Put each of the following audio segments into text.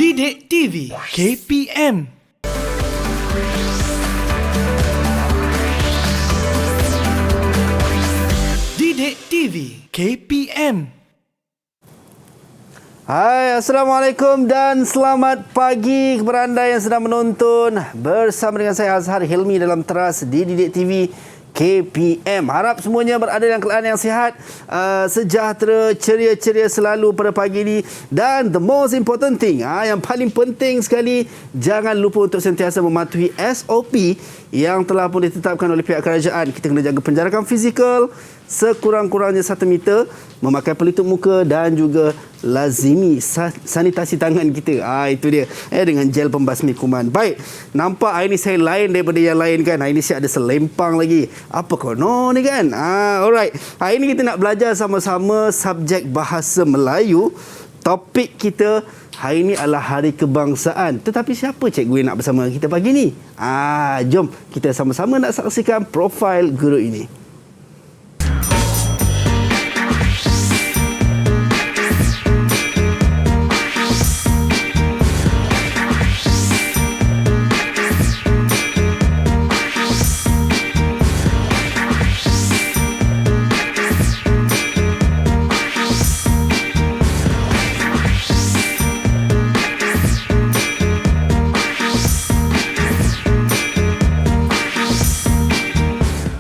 Didik TV KPM. Didik TV KPM. Hai, Assalamualaikum dan selamat pagi kepada anda yang sedang menonton bersama dengan saya Azhar Hilmi dalam Teras di Didik TV KPM. Harap semuanya berada dalam keadaan yang sihat, sejahtera, ceria-ceria selalu pada pagi ini. Dan the most important thing, yang paling penting sekali, jangan lupa untuk sentiasa mematuhi SOP yang telah pun ditetapkan oleh pihak kerajaan. Kita kena jaga penjarakan fizikal sekurang-kurangnya 1 meter, memakai pelitup muka dan juga lazimi sanitasi tangan kita. Itu dia, dengan gel pembasmi kuman. Baik, nampak hari ni saya lain daripada yang lain kan. Hari ni saya ada selempang lagi. Apa kono ni kan? Alright. Hari ni kita nak belajar sama-sama subjek bahasa Melayu. Topik kita hari ini adalah Hari Kebangsaan. Tetapi siapa cikgu yang nak bersama kita pagi ni? Jom kita sama-sama nak saksikan profil guru ini.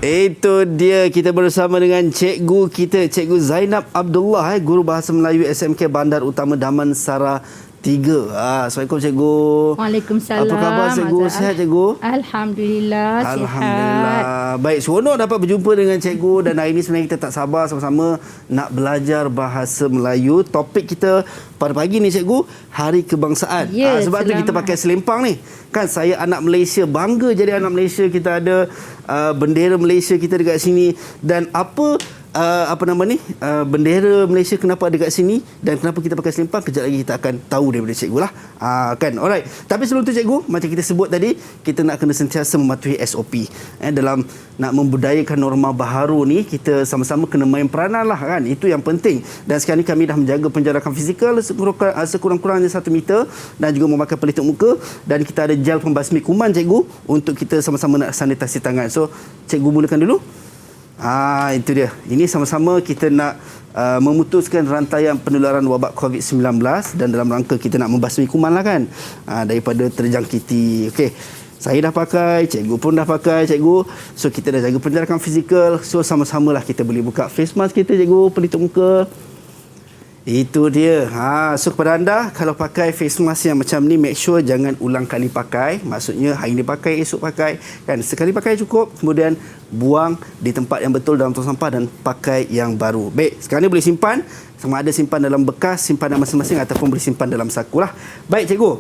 Itu dia, kita bersama dengan cikgu kita, Cikgu Zainab Abdullah, guru Bahasa Melayu SMK Bandar Utama Damansara 3. Assalamualaikum cikgu. Waalaikumsalam. Apa khabar cikgu? Sihat cikgu? Alhamdulillah, Alhamdulillah. sihat. Baik, seronok dapat berjumpa dengan cikgu dan hari ini sebenarnya kita tak sabar sama-sama nak belajar bahasa Melayu. Topik kita pada pagi ni cikgu, Hari Kebangsaan. Sebab tu kita pakai selempang ni. Kan saya anak Malaysia, bangga jadi anak Malaysia. Kita ada bendera Malaysia kita dekat sini. Dan bendera Malaysia kenapa ada dekat sini dan kenapa kita pakai selempang, kejap lagi kita akan tahu daripada cikgu lah. Kan, alright. Tapi sebelum tu cikgu, macam kita sebut tadi, kita nak kena sentiasa mematuhi SOP. Dalam nak membudayakan norma baharu ni, kita sama-sama kena main peranan lah kan. Itu yang penting. Dan sekarang ni kami dah menjaga penjarakan fizikal sekurang-kurangnya 1 meter dan juga memakai pelitup muka, dan kita ada gel pembasmi kuman cikgu untuk kita sama-sama nak sanitasi tangan. So, cikgu mulakan dulu. Itu dia. Ini sama-sama kita nak memutuskan rantaian penularan wabak COVID-19 dan dalam rangka kita nak membasmi kuman lah kan, daripada terjangkiti. Okey, saya dah pakai, cikgu pun dah pakai cikgu. So kita dah jaga penjarakan fizikal. So sama-samalah kita boleh buka face mask kita cikgu, pelitup muka. Itu dia. So kepada anda, kalau pakai face mask yang macam ni, make sure jangan ulang kali pakai. Maksudnya hari ni pakai, esok pakai kan. Sekali pakai cukup, kemudian buang di tempat yang betul dalam tong sampah dan pakai yang baru. Baik, sekarang ni boleh simpan. Sama ada simpan dalam bekas simpanan masing-masing ataupun boleh simpan dalam saku lah. Baik cikgu,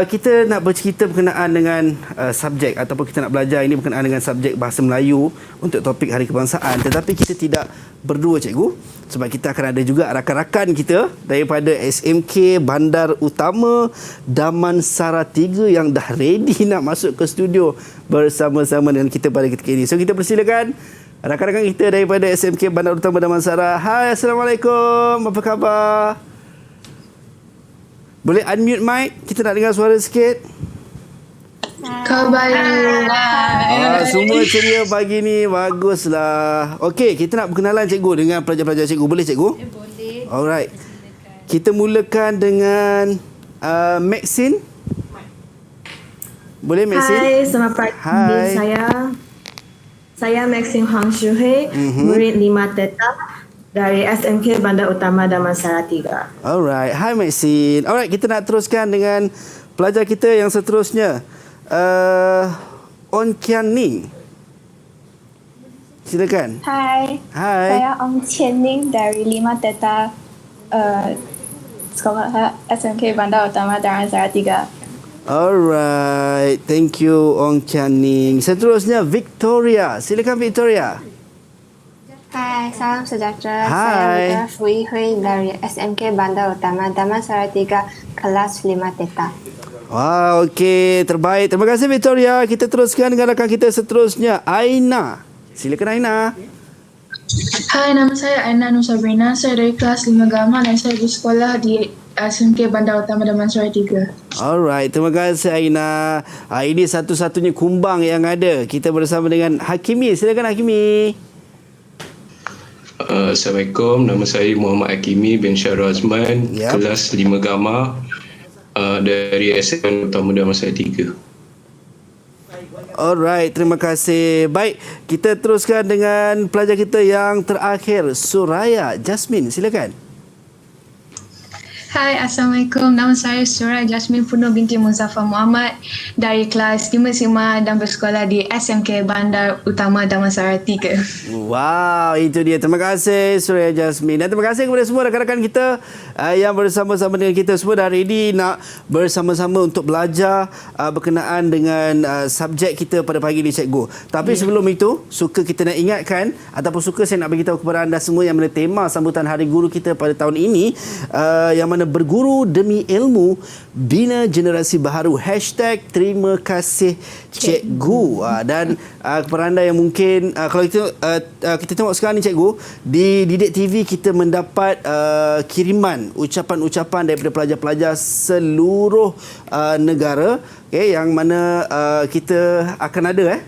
kita nak bercerita berkenaan dengan subjek ataupun kita nak belajar ini berkenaan dengan subjek bahasa Melayu untuk topik Hari Kebangsaan. Tetapi kita tidak berdua cikgu, sebab kita akan ada juga rakan-rakan kita daripada SMK Bandar Utama Damansara 3 yang dah ready nak masuk ke studio bersama-sama dengan kita pada ketika ini. So kita persilakan rakan-rakan kita daripada SMK Bandar Utama Damansara. Hai, Assalamualaikum. Apa khabar? Boleh unmute mic? Kita nak dengar suara sikit. Khabar. Semua ceria pagi ni. Baguslah. Okey, kita nak berkenalan cikgu dengan pelajar-pelajar cikgu. Boleh cikgu? Boleh. Alright. Kita mulakan dengan Maxine. Boleh Maxine? Hai, selamat pagi. Hai. Saya Maxine Hang Shuhei, murid 5 Teta dari SMK Bandar Utama Damansara 3. Alright. Hai Maxine. Alright, kita nak teruskan dengan pelajar kita yang seterusnya. On Kian Ning. Silakan. Hai. Saya Ong Qian Ning dari 5 Teta Sekolah SMK Bandar Utama Damansara 3. Alright. Thank you Ong Kian Ning. Seterusnya Victoria. Silakan Victoria. Hai, salam sejahtera. Hai. Saya Victoria Fui Hui dari SMK Bandar Utama Damansara 3 kelas 5 Teta. Wah, okey. Terbaik. Terima kasih Victoria. Kita teruskan dengan rakan kita seterusnya, Aina. Silakan Aina. Hai, nama saya Aina Nur Sabrina. Saya dari kelas 5 Gama dan saya bersekolah di SMK Bandar Utama Damansara 3. Alright, terima kasih Aina. Ini satu-satunya kumbang yang ada. Kita bersama dengan Hakimi. Silakan Hakimi. Assalamualaikum, nama saya Muhammad Hakimi bin Syarul Azman, kelas 5 Gamma dari SMK Utama Damansara 3. Alright, terima kasih. Baik, kita teruskan dengan pelajar kita yang terakhir, Suraya Jasmine. Silakan. Hai, Assalamualaikum. Nama saya Suraya Jasmine Puno binti Muzaffar Muhammad dari kelas 5 Sigma dan bersekolah di SMK Bandar Utama Damansara 3. Wow, itu dia. Terima kasih Suraya Jasmine. Dan terima kasih kepada semua rakan-rakan kita yang bersama-sama dengan kita semua hari ini nak bersama-sama untuk belajar berkenaan dengan subjek kita pada pagi ini, cikgu. Tapi sebelum itu, suka kita nak ingatkan ataupun suka saya nak beritahu kepada anda semua yang mana tema sambutan Hari Guru kita pada tahun ini, yang mana berguru demi ilmu, bina generasi baharu, #terima kasih cikgu. Dan kepada anda yang mungkin kalau kita tengok sekarang ni cikgu, di Didik TV kita mendapat kiriman ucapan-ucapan daripada pelajar-pelajar seluruh negara, yang mana kita akan ada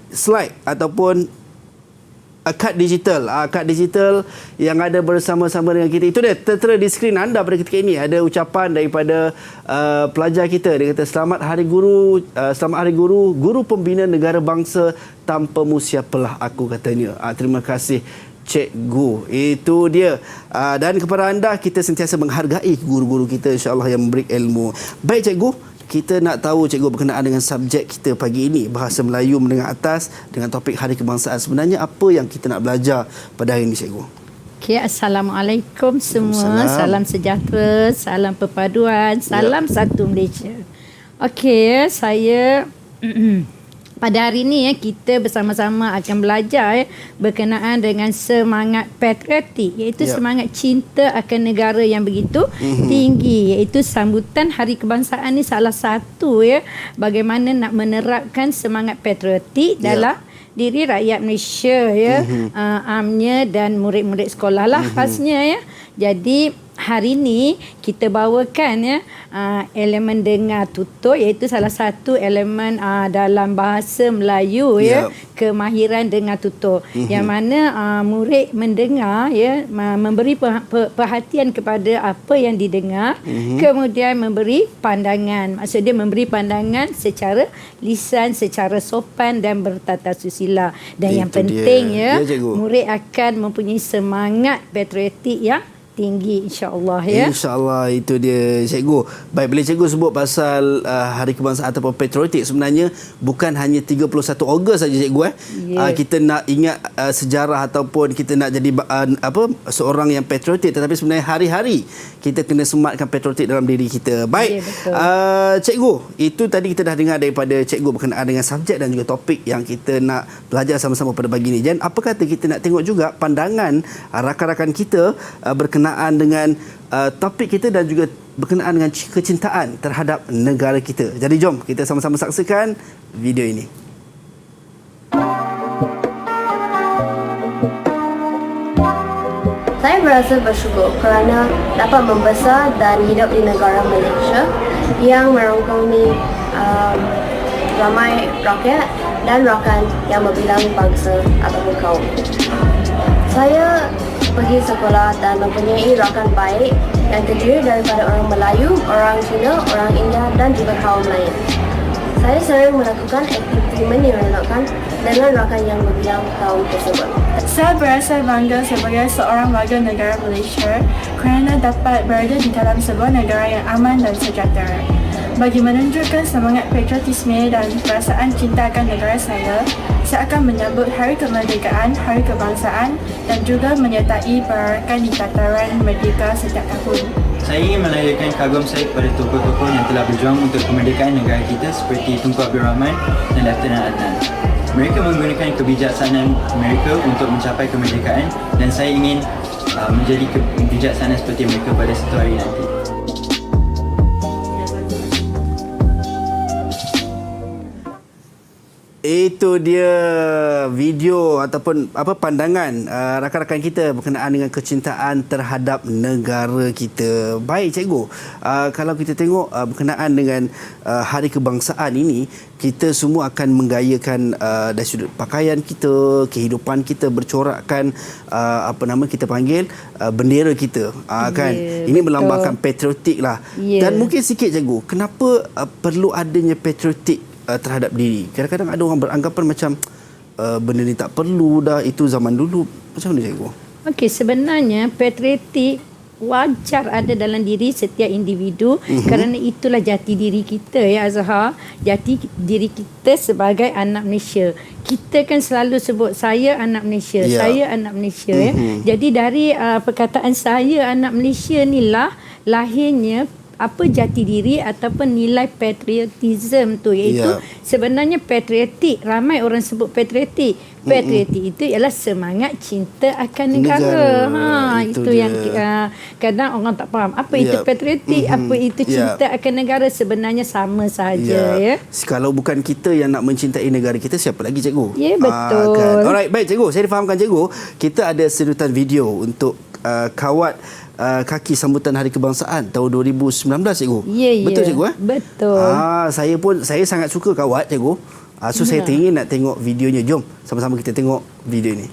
slide ataupun kad digital yang ada bersama-sama dengan kita. Itu dia tertera di skrin anda pada ketika ini. Ada ucapan daripada pelajar kita. Dia kata selamat Hari Guru, Guru Pembina Negara Bangsa, tanpamu siapalah aku, katanya. Terima kasih cikgu. Itu dia. Dan kepada anda, kita sentiasa menghargai guru-guru kita, insya-Allah, yang memberi ilmu. Baik cikgu, kita nak tahu cikgu berkenaan dengan subjek kita pagi ini, bahasa Melayu menengah atas dengan topik Hari Kebangsaan. Sebenarnya apa yang kita nak belajar pada hari ini, cikgu? Okay, Assalamualaikum semua. Salam sejahtera, salam perpaduan, salam satu Malaysia. Okey, saya pada hari ini kita bersama-sama akan belajar berkenaan dengan semangat patriotik, iaitu semangat cinta akan negara yang begitu tinggi, iaitu sambutan Hari Kebangsaan ni salah satu bagaimana nak menerapkan semangat patriotik dalam diri rakyat Malaysia amnya dan murid-murid sekolah lah khasnya Jadi hari ini kita bawakan elemen dengar tutur, iaitu salah satu elemen dalam bahasa Melayu kemahiran dengar tutur, yang mana murid mendengar memberi perhatian kepada apa yang didengar, kemudian memberi pandangan. Maksud dia memberi pandangan secara lisan, secara sopan dan bertata susila. Dan yang penting murid akan mempunyai semangat patriotik yang tinggi, insya-Allah InsyaAllah, itu dia cikgu. Baik, bila cikgu sebut pasal Hari Kebangsaan ataupun patriotik, sebenarnya bukan hanya 31 Ogos saja cikgu kita nak ingat sejarah ataupun kita nak jadi seorang yang patriotik, tetapi sebenarnya hari-hari kita kena sematkan patriotik dalam diri kita. Baik, cikgu, itu tadi kita dah dengar daripada cikgu berkenaan dengan subjek dan juga topik yang kita nak belajar sama-sama pada pagi ini. Dan apa kata kita nak tengok juga pandangan rakan-rakan kita berkenaan dengan topik kita dan juga berkenaan dengan kecintaan terhadap negara kita. Jadi jom kita sama-sama saksikan video ini. Saya berasa bersyukur kerana dapat membesar dan hidup di negara Malaysia yang merangkumi ramai rakyat dan rakan yang berbilang bangsa ataupun kaum. Saya pergi sekolah dan mempunyai rakan baik yang terdiri daripada orang Melayu, orang Cina, orang India dan juga kaum lain. Saya sering melakukan aktiviti menyeronokkan dengan rakan yang berbilang kaum tersebut. Saya berasa bangga sebagai seorang warga negara Malaysia kerana dapat berada di dalam sebuah negara yang aman dan sejahtera. Bagi menunjukkan semangat patriotisme dan perasaan cinta akan negara saya akan menyambut Hari Kemerdekaan, Hari Kebangsaan dan juga menyertai perarakan di tataran merdeka setiap tahun. Saya ingin melahirkan kagum saya kepada tokoh-tokoh yang telah berjuang untuk kemerdekaan negara kita seperti Tunku Abdul Rahman dan Dr. Adnan. Mereka menggunakan kebijaksanaan mereka untuk mencapai kemerdekaan dan saya ingin menjadi kebijaksanaan seperti mereka pada satu hari nanti. Itu dia video ataupun pandangan rakan-rakan kita berkenaan dengan kecintaan terhadap negara kita. Baik cikgu, kalau kita tengok berkenaan dengan Hari Kebangsaan ini, kita semua akan menggayakan dari sudut pakaian kita, kehidupan kita bercorakkan kita panggil bendera kita, kan. Ini melambangkan patriotik lah. Dan mungkin sikit cikgu, kenapa perlu adanya patriotik terhadap diri? Kadang-kadang ada orang beranggapan macam benda ni tak perlu dah, itu zaman dulu. Macam mana cikgu? Okey, sebenarnya patriotik wajar ada dalam diri setiap individu, kerana itulah jati diri kita ya Azhar. Jati diri kita sebagai anak Malaysia. Kita kan selalu sebut saya anak Malaysia, saya anak Malaysia ya. Jadi dari perkataan saya anak Malaysia ni lah lahirnya jati diri ataupun nilai patriotism tu, iaitu sebenarnya patriotik, ramai orang sebut patriotik. Patriotik itu ialah semangat cinta akan negara. Itu yang kadang orang tak faham apa itu patriotik, apa itu cinta akan negara. Sebenarnya sama sahaja ya. Kalau bukan kita yang nak mencintai negara kita, siapa lagi cikgu? Ya, betul. Kan? Alright, baik cikgu, saya difahamkan cikgu. Kita ada sedutan video untuk kawat kaki sambutan Hari Kebangsaan tahun 2019 cikgu. Betul cikgu? Betul. Saya sangat suka kawat cikgu. So saya teringin nak tengok videonya. Jom sama-sama kita tengok video ni.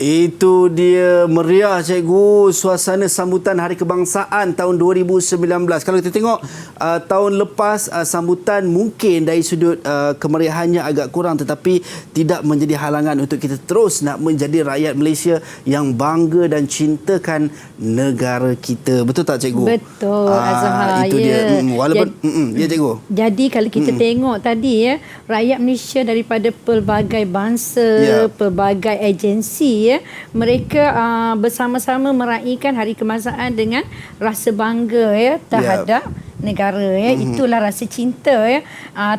Itu dia meriah cikgu, suasana sambutan Hari Kebangsaan tahun 2019. Kalau kita tengok tahun lepas, sambutan mungkin dari sudut kemeriahannya agak kurang, tetapi tidak menjadi halangan untuk kita terus nak menjadi rakyat Malaysia yang bangga dan cintakan negara kita. Betul tak cikgu? Betul Azhar. Itu dia. Walaupun ya cikgu. Jadi kalau kita tengok tadi ya, rakyat Malaysia daripada pelbagai bangsa, pelbagai agensi ya, mereka bersama-sama meraihkan Hari Kebangsaan dengan rasa bangga ya terhadap negara ya. Itulah rasa cinta ya.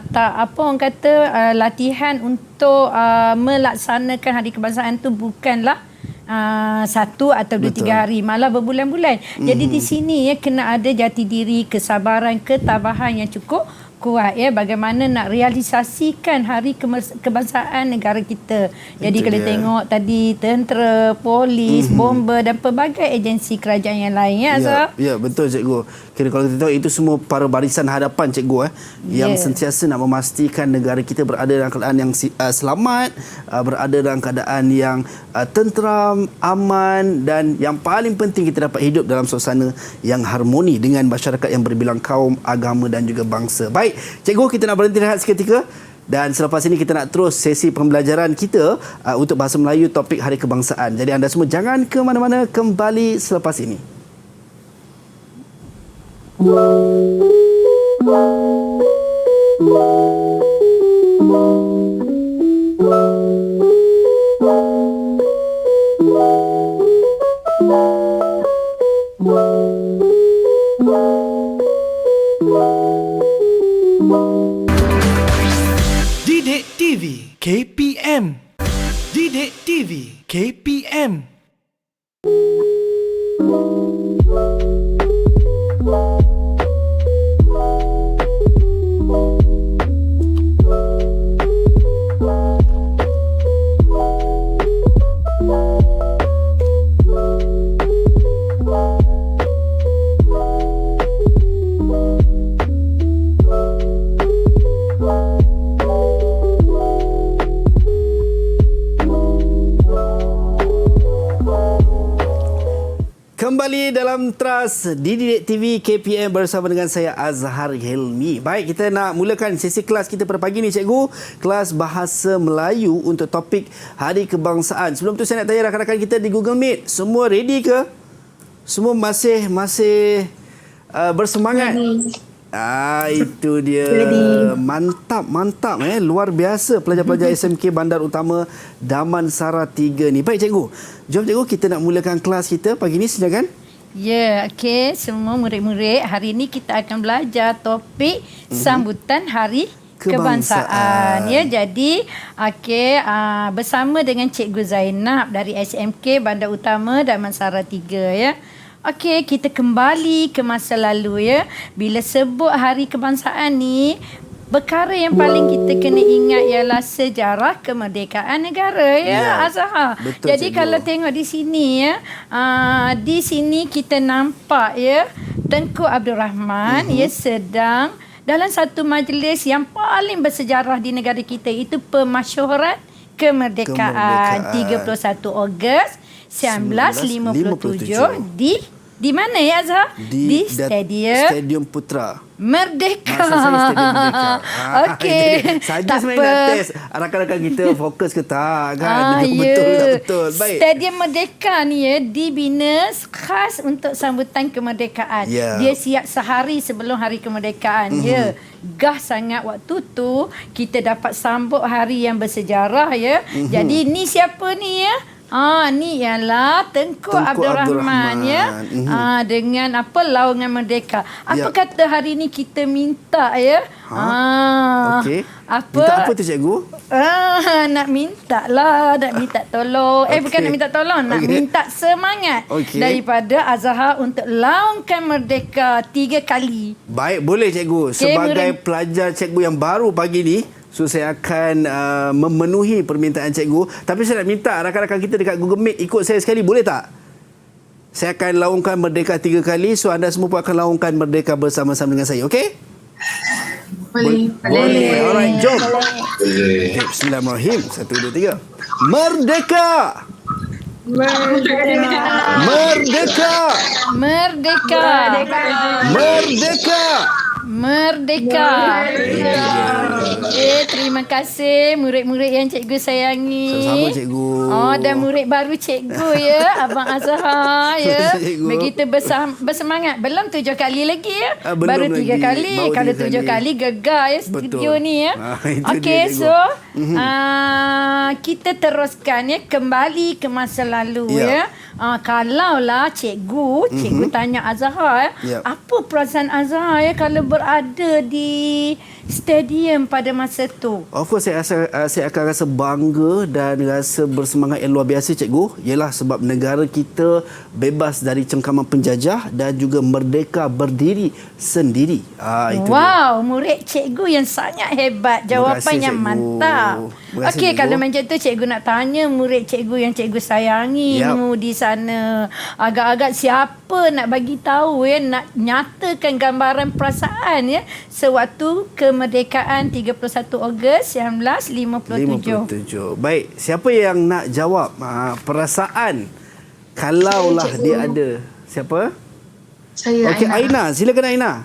Tak apa orang kata latihan untuk melaksanakan Hari Kebangsaan tu bukanlah 1 atau 2-3 hari, malah berbulan-bulan. Jadi di sini ya kena ada jati diri, kesabaran, ketabahan yang cukup kuat ya, bagaimana nak realisasikan Hari Kebangsaan negara kita. Jadi kalau tengok tadi tentera, polis, bomber dan pelbagai agensi kerajaan yang lain ya Azhar. Ya, betul cikgu. Kira kalau kita tengok itu semua para barisan hadapan cikgu yang sentiasa nak memastikan negara kita berada dalam keadaan yang selamat, berada dalam keadaan yang tenteram, aman, dan yang paling penting kita dapat hidup dalam suasana yang harmoni dengan masyarakat yang berbilang kaum, agama dan juga bangsa. Baik, cikgu, kita nak berhenti rehat seketika. Dan selepas ini kita nak terus sesi pembelajaran kita untuk bahasa Melayu topik Hari Kebangsaan. Jadi anda semua jangan ke mana-mana, kembali selepas ini. Didik TV KPM. Didik TV KPM. Kembali dalam Trust Didik TV KPM bersama dengan saya Azhar Hilmi. Baik, kita nak mulakan sesi kelas kita pada pagi ni cikgu. Kelas Bahasa Melayu untuk topik Hari Kebangsaan. Sebelum tu saya nak tanya rakan-rakan kita di Google Meet. Semua ready ke? Semua masih bersemangat? Itu dia. Mantap luar biasa pelajar-pelajar SMK Bandar Utama Damansara 3 ni. Baik cikgu, jom cikgu kita nak mulakan kelas kita pagi ni, silakan. Ya, okey, semua murid-murid, hari ini kita akan belajar topik sambutan Hari Kebangsaan. Ya, jadi okey, bersama dengan Cikgu Zainab dari SMK Bandar Utama Damansara 3 ya. Okey, kita kembali ke masa lalu ya. Bila sebut Hari Kebangsaan ni, perkara yang paling kita kena ingat ialah sejarah kemerdekaan negara ya, Azhar. Jadi cikgu, kalau tengok di sini ya, di sini kita nampak ya Tengku Abdul Rahman ya sedang dalam satu majlis yang paling bersejarah di negara kita, itu pemasyhuran kemerdekaan 31 Ogos 1957 di mana ya Azhar? Di Stadium Putra Merdeka. Masa saya Stadium Merdeka. Okey. Saja sebenarnya nak test rakan-rakan kita fokus ke tak kan? Betul. Baik. Stadium Merdeka ni ya dibina khas untuk sambutan kemerdekaan. Dia siap sehari sebelum hari kemerdekaan ya. Gah sangat waktu tu kita dapat sambut hari yang bersejarah ya. Jadi ni siapa ni ya? Ni ialah Tengku Abdul Rahman ya. Dengan Laungan Merdeka. Apa kata hari ni kita minta ya? Okey. Minta apa tu cikgu? Nak minta lah, nak minta tolong. Bukan nak minta tolong, nak minta semangat daripada Azhar untuk laungkan Merdeka 3 kali. Baik, boleh cikgu. Sebagai pelajar cikgu yang baru pagi ni, so saya akan memenuhi permintaan cikgu. Tapi saya nak minta rakan-rakan kita dekat Google Meet ikut saya sekali, boleh tak? Saya akan laungkan Merdeka 3 kali. So anda semua pun akan laungkan Merdeka bersama-sama dengan saya. Okey? Boleh. Alright, jom. Boleh. Bismillahirrahmanirrahim. 1, 2, 3. Merdeka! Merdeka! Merdeka! Merdeka! Merdeka! Merdeka. Terima kasih murid-murid yang cikgu sayangi. Sama-sama cikgu. Dan murid baru cikgu ya, Abang Azhar ya. Begitu bersemangat. Belum 7 kali lagi ya. Baru 3 kali. Kalau 7 kali gegar ya studio ni ya. Okey, so kita teruskan ya, kembali ke masa lalu ya. Kalaulah cikgu tanya Azhar apa perasaan Azhar ya kalau berada di stadium pada masa tu? Of course saya akan rasa bangga dan rasa bersemangat yang luar biasa cikgu. Ialah sebab negara kita bebas dari cengkaman penjajah dan juga merdeka berdiri sendiri. Itu dia. Murid cikgu yang sangat hebat. Jawapannya mantap. Okey, kalau macam tu cikgu nak tanya murid cikgu yang cikgu sayangi di sana. Agak-agak siapa nak bagi tahu ya, nak nyatakan gambaran perasaan ya sewaktu kemerdekaan 31 Ogos 1957. Baik, siapa yang nak jawab perasaan kalaulah dia ada? Siapa? Saya. Okey, Aina. Silakan Aina.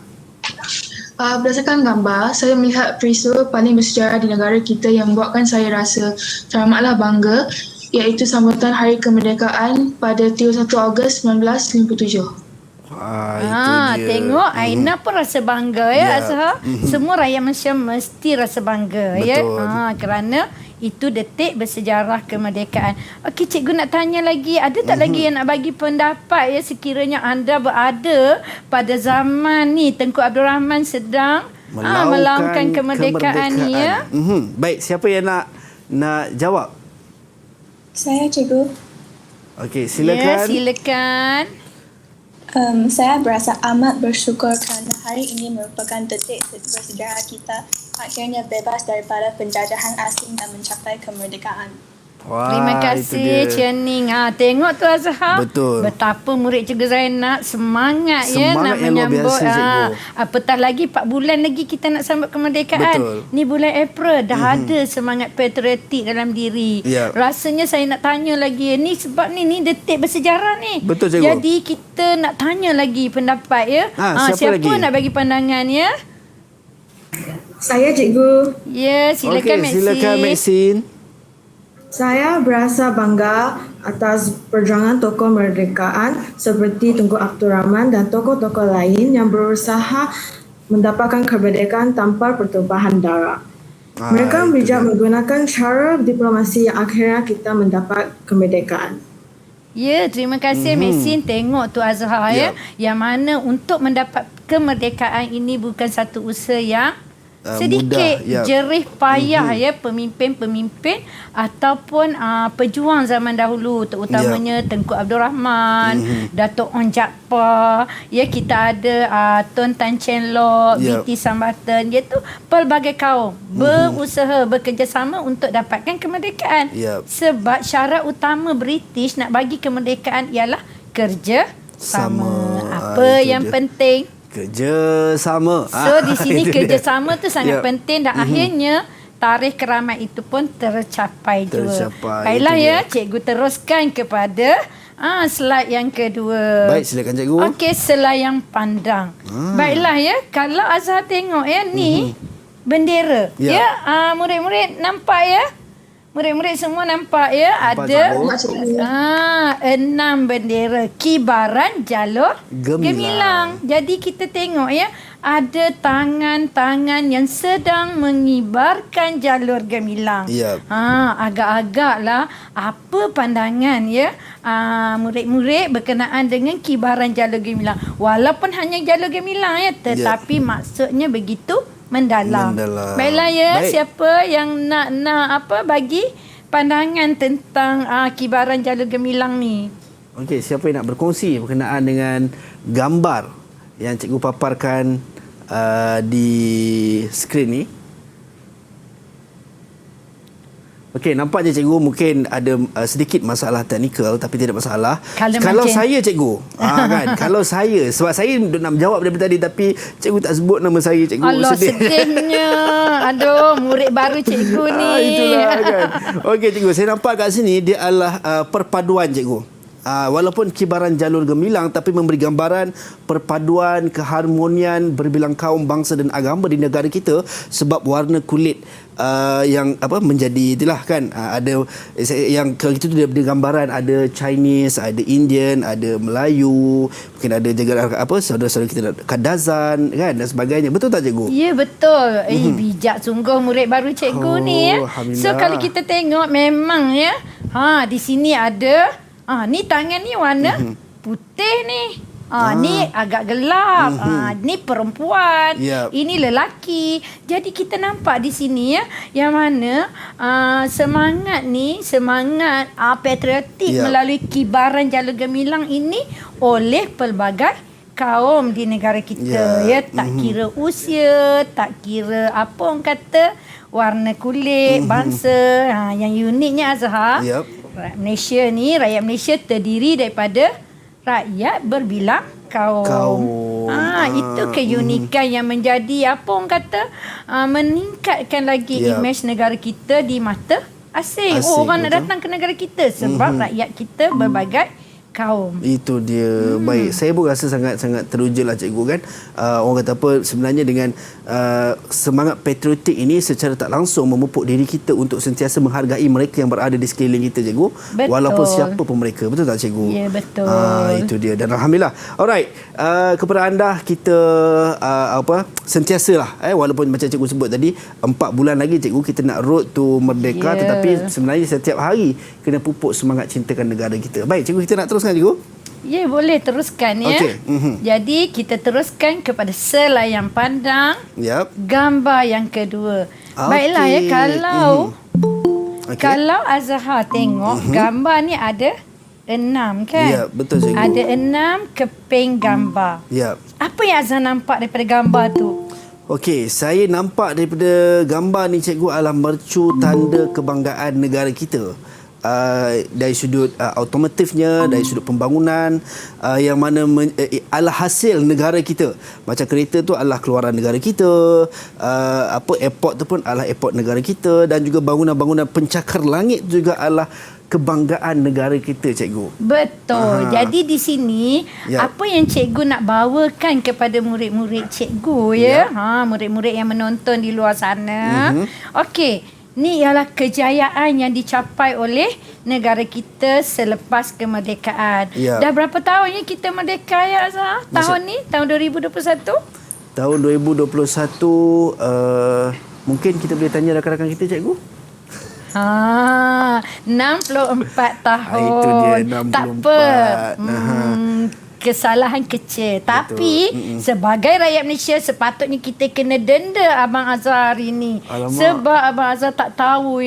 Berdasarkan gambar, saya melihat peristiwa paling bersejarah di negara kita yang membuatkan saya rasa teramatlah bangga, iaitu sambutan Hari Kemerdekaan pada 31 Ogos 1957. Tengok Aina pun rasa bangga ya Azhar. Semua rakyat Malaysia mesti rasa bangga. Betul. Ya. Kerana itu detik bersejarah kemerdekaan. Okey, cikgu nak tanya lagi, ada tak lagi yang nak bagi pendapat ya sekiranya anda berada pada zaman ni Tengku Abdul Rahman sedang melaungkan kemerdekaan ni ya? Baik, siapa yang nak jawab? Saya cikgu. Okey, silakan. Ya, silakan. Saya berasa amat bersyukur kerana hari ini merupakan detik bersejarah kita akhirnya bebas daripada penjajahan asing dan mencapai kemerdekaan. Wah, Terima itu kasih dia. Cening. Tengok tu Azhar. Betul. Betapa murid Cikgu Zainab semangat Semangat nak yang luar menyambut. biasa, Cikgu. Apatah lagi 4 bulan lagi kita nak sambut kemerdekaan. Betul. Ni bulan April dah ada semangat patriotik dalam diri. Ya. Rasanya saya nak tanya lagi. Ni sebab ni detik bersejarah ni. Betul, Cikgu. Jadi kita nak tanya lagi pendapat ya. Siapa lagi? Nak bagi pandangan ya? Saya Cikgu. Ya, silakan Maxine. Silakan Maxine. Saya berasa bangga atas perjuangan tokoh kemerdekaan seperti Tunku Abdul Rahman dan tokoh-tokoh lain yang berusaha mendapatkan kemerdekaan tanpa pertumpahan darah. Mereka bijak menggunakan cara diplomasi yang akhirnya kita mendapat kemerdekaan. Ya, terima kasih Maxine. Tengok tu Azhar ya. Yang mana untuk mendapat kemerdekaan ini bukan satu usaha yang sedikit mudah, jerih payah ya pemimpin-pemimpin ataupun pejuang zaman dahulu terutamanya Tengku Abdul Rahman, Dato' Onn Jaafar, ya kita ada Tun Tan Cheng Lock, B.T. Sambatan, iaitu pelbagai kaum berusaha bekerjasama untuk dapatkan kemerdekaan. Sebab syarat utama British nak bagi kemerdekaan ialah kerja sama. Apa yang penting? Kerjasama. So di sini kerjasama tu sangat penting dan akhirnya tarikh keramat itu pun tercapai juga. Baiklah ya, cikgu teruskan kepada slide yang kedua. Baik, silakan cikgu. Okey, selayang pandang. Baiklah ya, kalau Azhar tengok ya ni bendera. Ya, murid-murid nampak ya? Murid-murid semua nampak ya, ada 6 bendera kibaran jalur gemilang. Jadi kita tengok ya, ada tangan-tangan yang sedang mengibarkan jalur gemilang. Agak-agaklah apa pandangan ya murid-murid berkenaan dengan kibaran jalur gemilang. Walaupun hanya jalur gemilang ya, tetapi maksudnya begitu mendalam. Baiklah ya, siapa yang nak bagi pandangan tentang kibaran jalur gemilang ni? Okey, siapa yang nak berkongsi berkenaan dengan gambar yang cikgu paparkan di skrin ni? Okey, nampaknya cikgu mungkin ada sedikit masalah teknikal, tapi tidak masalah. Kalau saya cikgu, kan, kalau saya, sebab saya nak menjawab daripada tadi tapi cikgu tak sebut nama saya, cikgu. Allah, sedihnya. Aduh, murid baru cikgu ni. Itulah kan. Okey cikgu, saya nampak kat sini dia adalah perpaduan cikgu. Walaupun kibaran jalur gemilang tapi memberi gambaran perpaduan keharmonian berbilang kaum, bangsa dan agama di negara kita sebab warna kulit yang menjadi itulah kan, ada yang kalau itu dia gambaran ada Chinese, ada Indian, ada Melayu, mungkin ada juga saudara-saudara kita Kadazan kan dan sebagainya. Betul tak cikgu? Ya, betul. Bijak sungguh murid baru cikgu ni ya. So kalau kita tengok memang ya, di sini ada ni tangan ni warna putih ni. Ni agak gelap. Ni perempuan. Ini lelaki. Jadi kita nampak di sini ya, yang mana semangat patriotik melalui kibaran jalur gemilang ini oleh pelbagai kaum di negara kita ya, tak kira usia, tak kira apa orang kata warna kulit, bangsa. Yang uniknya Azhar, rakyat Malaysia terdiri daripada rakyat berbilang kaum. Itu keunikan yang menjadi apa orang kata meningkatkan lagi imej negara kita di mata asing. Orang nak datang ke negara kita sebab rakyat kita berbagai kaum. Itu dia. Baik, saya pun rasa sangat-sangat teruja lah cikgu kan. Orang kata apa, sebenarnya dengan semangat patriotik ini secara tak langsung memupuk diri kita untuk sentiasa menghargai mereka yang berada di sekeliling kita cikgu. Betul. Walaupun siapa pun mereka. Betul tak cikgu? Ya, betul. Itu dia. Dan alhamdulillah. Alright, kepada anda kita sentiasalah walaupun macam cikgu sebut tadi 4 bulan lagi cikgu kita nak road to merdeka, tetapi sebenarnya setiap hari kena pupuk semangat cintakan negara kita. Baik cikgu, kita nak teruskan cikgu? Ya, boleh teruskan ya. Jadi kita teruskan kepada selayang pandang. Gambar yang kedua. Baiklah ya, kalau Azhar tengok gambar ni ada 6 kan? Ya, betul cikgu. Ada 6 keping gambar. Apa yang Azhar nampak daripada gambar tu? Okey, saya nampak daripada gambar ni cikgu adalah mercu tanda kebanggaan negara kita. dari sudut automotifnya, dari sudut pembangunan, yang mana adalah hasil negara kita. Macam kereta tu adalah keluaran negara kita, airport tu pun adalah airport negara kita, dan juga bangunan-bangunan pencakar langit juga adalah kebanggaan negara kita, cikgu. Betul. Jadi di sini apa yang cikgu nak bawakan kepada murid-murid cikgu murid-murid yang menonton di luar sana. Okey. Ni ialah kejayaan yang dicapai oleh negara kita selepas kemerdekaan. Dah berapa tahun ya kita merdeka ya Azhar? Tahun ni, tahun 2021? Tahun 2021, mungkin kita boleh tanya rakan-rakan kita, cikgu. 64 tahun. Itu dia, 64. Tak apa. Kesalahan kecil. Betul. Tapi sebagai rakyat Malaysia sepatutnya kita kena denda Abang Azhar ini. Alamak. Sebab Abang Azhar tak tahu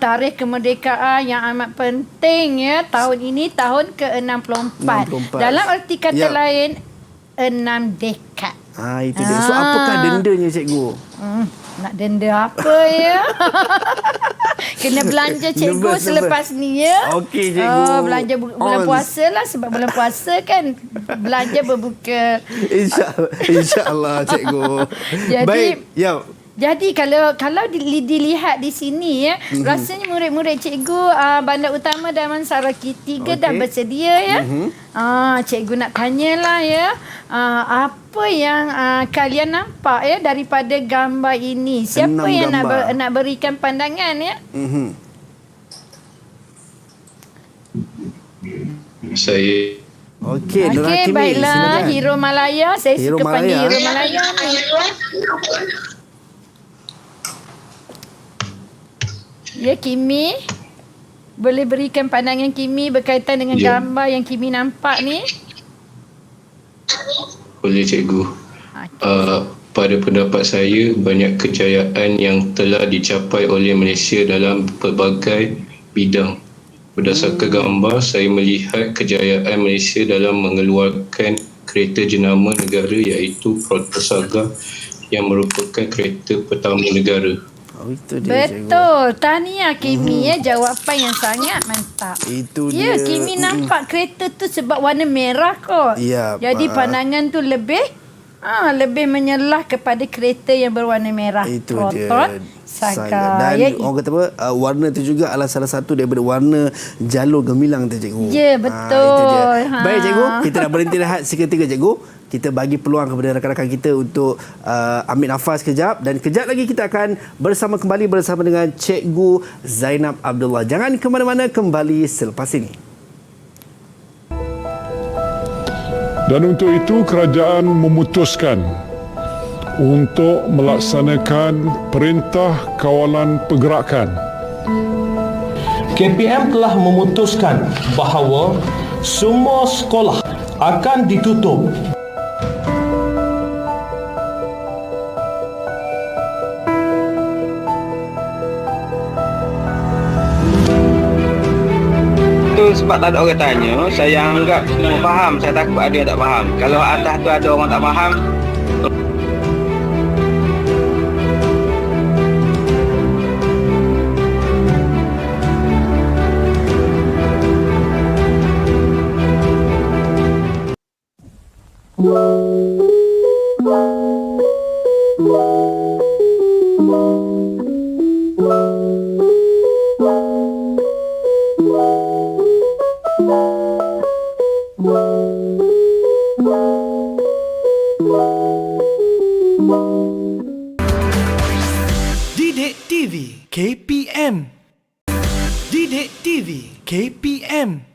tarikh kemerdekaan yang amat penting ya. Tahun ini tahun ke-64. Dalam arti kata lain 6 dekad. Itu dia. So apakah dendanya, cikgu? Nak denda apa ya? Kena belanja cikgu selepas ni ya. Okey cikgu. Belanja bulan puasa lah, sebab bulan puasa kan belanja berbuka. InsyaAllah cikgu. Jadi, baik, jadi kalau dilihat di sini ya, rasanya murid-murid cikgu Bandar Utama Damansara K3 dah bersedia ya. Cikgu nak tanyalah ya, apa yang kalian nampak ya daripada gambar ini? Siapa yang nak berikan pandangan ya? Saya. Okey, baiklah. Hero Malaya. Saya suka panggil Hero Malaya ni. Ya, Kimi. Boleh berikan pandangan Kimi berkaitan dengan gambar yang Kimi nampak ni? Boleh, cikgu. Pada pendapat saya, banyak kejayaan yang telah dicapai oleh Malaysia dalam pelbagai bidang. Berdasarkan gambar, saya melihat kejayaan Malaysia dalam mengeluarkan kereta jenama negara iaitu Protos Saga yang merupakan kereta pertama negara. Itu dia, betul. Tahniah Kimi jawapan yang sangat mantap. Itu dia. Ya, Kimi nampak kereta tu sebab warna merah kot. Jadi pandangan tu lebih menyelah kepada kereta yang berwarna merah. Itu Protos Saga. Dan orang kata apa, warna tu juga adalah salah satu daripada warna jalur gemilang tu, cikgu. Ya, betul. Itu dia. Baik cikgu, kita nak berhenti rehat seketika, cikgu. Kita bagi peluang kepada rakan-rakan kita untuk ambil nafas kejap, dan kejap lagi kita akan kembali bersama dengan Cikgu Zainab Abdullah. Jangan ke mana-mana, kembali selepas ini. Dan untuk itu kerajaan memutuskan untuk melaksanakan Perintah Kawalan Pergerakan. KPM telah memutuskan bahawa semua sekolah akan ditutup. Sebab tak ada orang tanya, saya anggap semua faham. Saya takut ada yang tak faham. Kalau atas tu ada orang tak faham, Didik TV KPM. Didik TV KPM.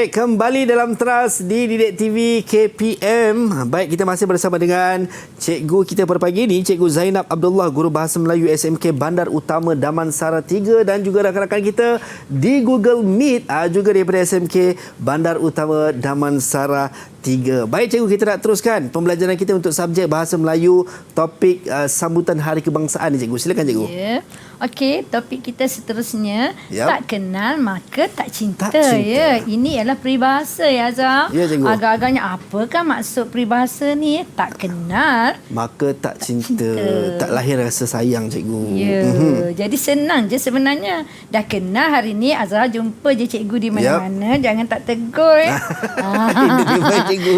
Baik, kembali dalam Teras di Didik TV KPM. Baik, kita masih bersama dengan cikgu kita pada pagi ini, Cikgu Zainab Abdullah, Guru Bahasa Melayu SMK Bandar Utama Damansara 3, dan juga rakan-rakan kita di Google Meet juga daripada SMK Bandar Utama Damansara 3. Baik cikgu, kita nak teruskan pembelajaran kita untuk subjek Bahasa Melayu, topik sambutan Hari Kebangsaan ni cikgu. Silakan cikgu. Ya. Okey, topik kita seterusnya, tak kenal maka tak cinta. Ya. Ini ialah peribahasa ya Azhar. Ya, cikgu. Agak-agaknya apakah maksud peribahasa ni? Tak kenal maka tak cinta. Tak lahir rasa sayang cikgu. Ya. Jadi senang je sebenarnya. Dah kenal hari ni Azhar jumpa je cikgu di mana-mana. Jangan tak tegur.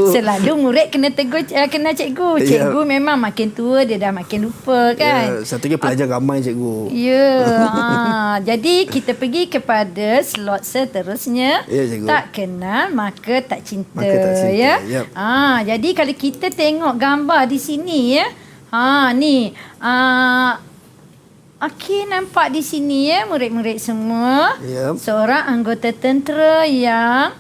Selalu murid kena tegur, kena cikgu. Cikgu memang makin tua dia dah makin lupa kan. Satu lagi pelajar ramai cikgu. Jadi kita pergi kepada slot seterusnya. Cikgu. Tak kenal maka tak cinta. Maka tak cinta. Ya. Yep. Jadi kalau kita tengok gambar di sini ya. Ni. Okey, nampak di sini ya murid-murid semua. Yep. Seorang anggota tentera yang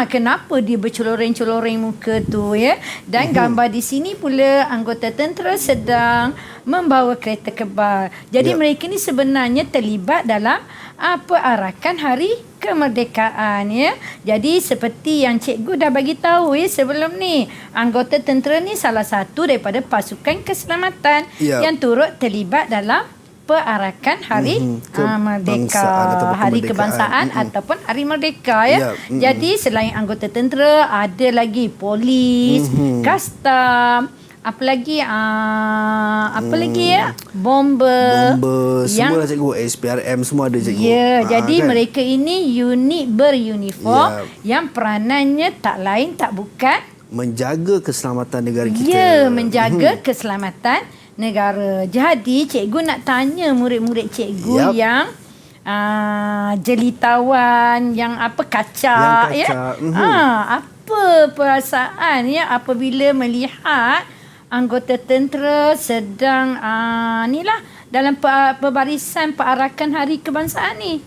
kenapa dia bercoloreng-coloreng muka tu ya. Dan gambar di sini pula anggota tentera sedang membawa kereta kebal. Jadi mereka ni sebenarnya terlibat dalam perarakan Hari Kemerdekaan ya. Jadi seperti yang cikgu dah bagi tahu ya sebelum ni, anggota tentera ni salah satu daripada pasukan keselamatan yang turut terlibat dalam perarakan Hari Merdeka, Hari Kebangsaan ataupun Hari Merdeka ya. Jadi selain anggota tentera ada lagi polis, custom, apa lagi ya, bomber semua lah cikgu, SPRM semua ada cikgu. Jadi mereka ini unit beruniform yang peranannya tak lain tak bukan menjaga keselamatan negara kita. Menjaga keselamatan negara. Jadi cikgu nak tanya murid-murid cikgu yang jelitawan, yang kacak ya. Apa perasaan ya apabila melihat anggota tentera sedang dalam pembarisan perarakan Hari Kebangsaan ni?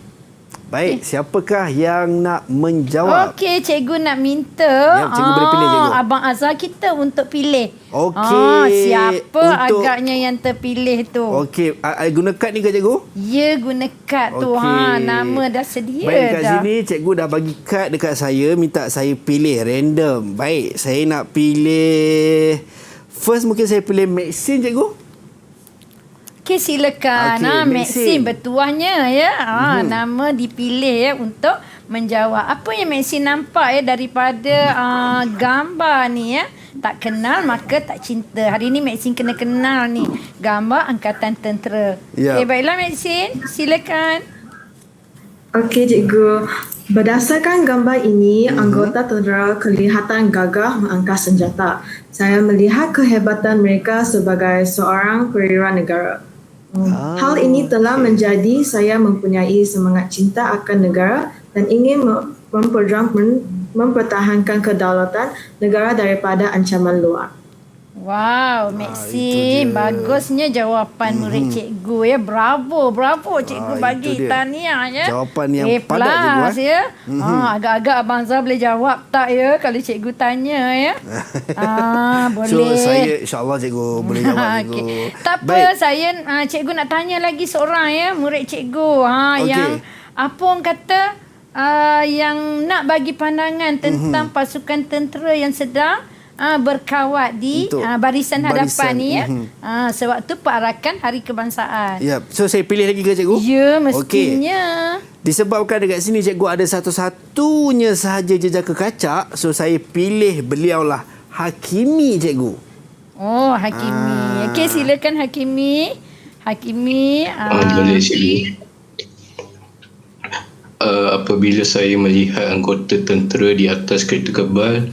Baik, siapakah yang nak menjawab? Okey, cikgu nak minta cikgu boleh pilih cikgu. Abang Azhar kita untuk pilih. Okey. Siapa agaknya yang terpilih tu? Okey, guna kad ni ke cikgu? Ya, guna kad tu. Nama dah sedia. Baik, dekat sini cikgu dah bagi kad dekat saya, minta saya pilih random. Baik, saya nak pilih first, mungkin saya pilih Maxine cikgu. Okey, silakan. Maxine bertuahnya ya. Nama dipilih ya untuk menjawab. Apa yang Maxine nampak ya daripada gambar ni ya? Tak kenal maka tak cinta. Hari ni Maxine kena kenal ni gambar Angkatan Tentera. Okey, baiklah Maxine, silakan. Okey cikgu. Berdasarkan gambar ini, anggota tentera kelihatan gagah mengangkat senjata. Saya melihat kehebatan mereka sebagai seorang perwira negara. Hal ini telah menjadi saya mempunyai semangat cinta akan negara dan ingin mempertahankan kedaulatan negara daripada ancaman luar. Wow, Maxine, bagusnya jawapan murid cikgu ya. Bravo cikgu bagi tahniah ya. Jawapan yang padat cikgu ya. Agak-agak Abang Zah boleh jawab tak ya kalau cikgu tanya ya. Boleh. So saya insya-Allah cikgu boleh jawab cikgu. Tak apa, saya cikgu nak tanya lagi seorang ya, murid cikgu yang apa orang kata yang nak bagi pandangan tentang pasukan tentera yang sedang berkawat di barisan hadapan ni ya. Sewaktu perarakan Hari Kebangsaan. So saya pilih lagi ke cikgu? Ya, mestinya. Disebabkan dekat sini cikgu ada satu-satunya sahaja jejaka kacak, so saya pilih beliau lah Hakimi cikgu. Oh, Hakimi. Okey, silakan Hakimi. Boleh cikgu. Apabila saya melihat anggota tentera di atas kereta kebal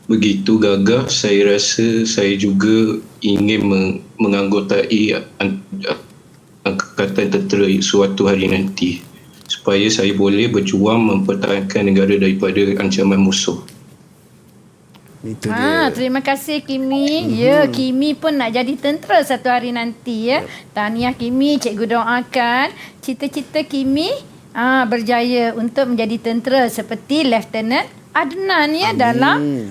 begitu gagah, saya rasa saya juga ingin menganggotai Angkatan Tentera suatu hari nanti supaya saya boleh berjuang mempertahankan negara daripada ancaman musuh. Itu dia. Terima kasih Kimi. Ya, Kimi pun nak jadi tentera satu hari nanti ya. Tahniah Kimi, cikgu doakan cita-cita Kimi berjaya untuk menjadi tentera seperti Lieutenant Adnan ya dalam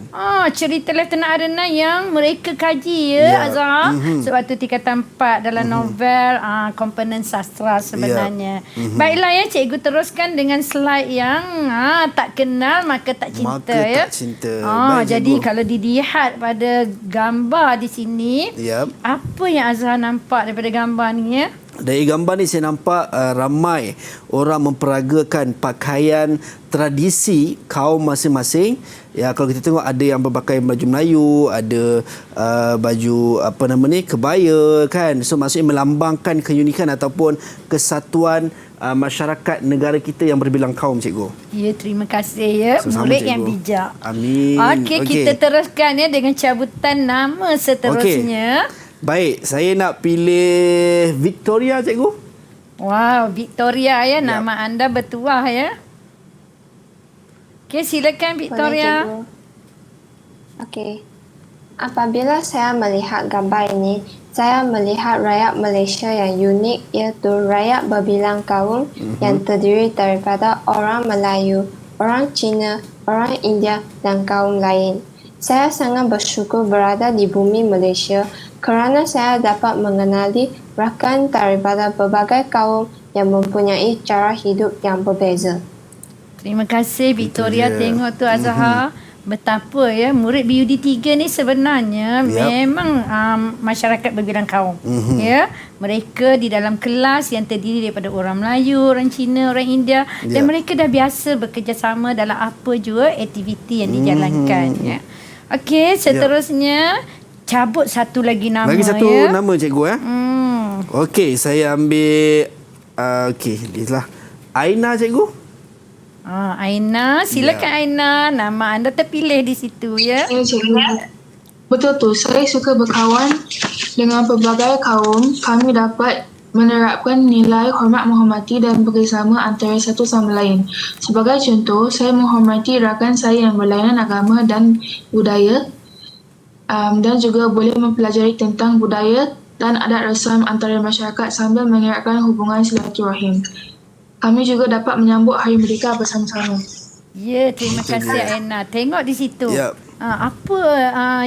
cerita Lieutenant Adnan yang mereka kaji ya Azhar. Sebab tu tingkatan 4 dalam novel komponen sastra sebenarnya. Baiklah ya, cikgu teruskan dengan slide yang tak kenal maka tak cinta ya. Tak cinta. Jadi kalau dilihat pada gambar di sini, apa yang Azhar nampak daripada gambar ni ya? Dari gambar ni saya nampak ramai orang memperagakan pakaian tradisi kaum masing-masing. Ya, kalau kita tengok ada yang berpakaian baju Melayu, ada baju kebaya kan. So maksudnya melambangkan keunikan ataupun kesatuan masyarakat negara kita yang berbilang kaum, cikgu. Ya, terima kasih ya. Sama-sama, murid cikgu. yang bijak. Amin. Okey, kita teruskan ya dengan cabutan nama seterusnya. Baik, saya nak pilih Victoria, cikgu. Wow, Victoria ya, nama anda bertuah ya. Okey, silakan Victoria. Okey. Apabila saya melihat gambar ini, saya melihat rakyat Malaysia yang unik, iaitu rakyat berbilang kaum yang terdiri daripada orang Melayu, orang Cina, orang India dan kaum lain. Saya sangat bersyukur berada di bumi Malaysia kerana saya dapat mengenali rakan daripada berbagai kaum yang mempunyai cara hidup yang berbeza. Terima kasih Victoria. Tengok tu Azhar. Betapa ya murid BUD 3 ni sebenarnya memang masyarakat berbilang kaum. Ya, mereka di dalam kelas yang terdiri daripada orang Melayu, orang Cina, orang India dan mereka dah biasa bekerjasama dalam apa jua aktiviti yang dijalankan ya. Okey, seterusnya cabut satu lagi nama. Lagi satu nama, cikgu ya. Okey, saya ambil inilah Aina, cikgu. Aina, silakan Aina. Nama anda terpilih di situ ya. Ya, cikgu. Betul tu, saya suka berkawan dengan pelbagai kaum. Kami dapat menerapkan nilai hormat menghormati dan bekerjasama antara satu sama lain. Sebagai contoh, saya menghormati rakan saya yang berlainan agama dan budaya dan juga boleh mempelajari tentang budaya dan adat rasam antara masyarakat sambil mengeratkan hubungan silaturahim. Kami juga dapat menyambut Hari Merdeka bersama-sama. Ya, terima kasih Aina. Tengok di situ. Apa